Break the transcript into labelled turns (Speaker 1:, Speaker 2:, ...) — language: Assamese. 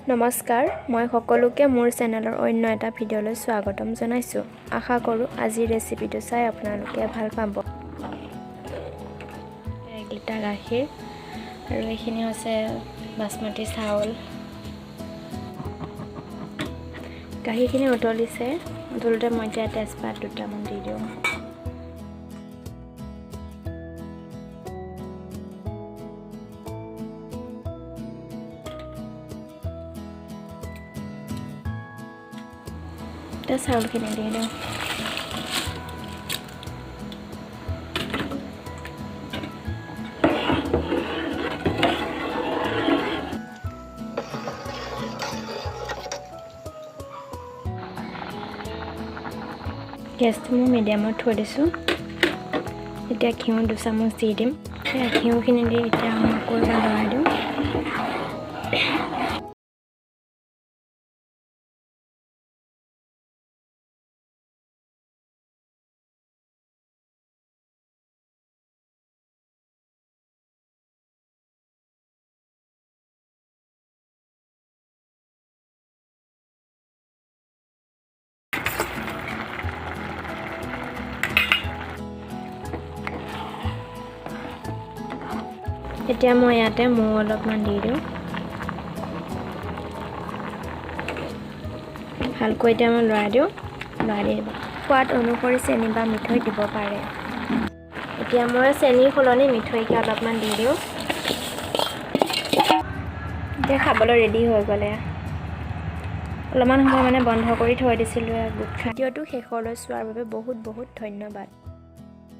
Speaker 1: নমস্কাৰ মই সকলোকে মোৰ চেনেলৰ অন্য এটা ভিডিঅ'লৈ স্বাগতম জনাইছো আশা কৰো আজিৰ ৰেচিপিটো চাই আপোনালোকে ভাল পাব 1 লিটাৰ গাখীৰ আৰু এইখিনি হৈছে বাসমতি চাউল গাখীৰখিনি উতলিছে উতলোতে মই এতিয়া তেজপাত দুটামান দি দিওঁ তে চাউলখিনি দি দিওঁ গেছটো মই মিডিয়ামত থৈ দিছোঁ এতিয়া ঘিউ 2 চামুচ দি দিম ঘিউখিনি দি এতিয়া মই আকৌ এবাৰ লৰাই দিম এতিয়া মই ইয়াতে মৌ অলপমান দি দিওঁ ভালকৈ এতিয়া মই লৰাই দিওঁ লৰাই দিব সোৱাদ অনুসৰি চেনি বা মিঠৈ দিব পাৰে এতিয়া মই চেনি সলনি মিঠৈকে অলপমান দি দিওঁ এতিয়া খাবলৈ ৰেডি হৈ গ'লে অলপমান সময় মানে বন্ধ কৰি থৈ দিছিলোঁ ভিডিঅ'টো শেষলৈ চোৱাৰ বাবে বহুত ধন্যবাদ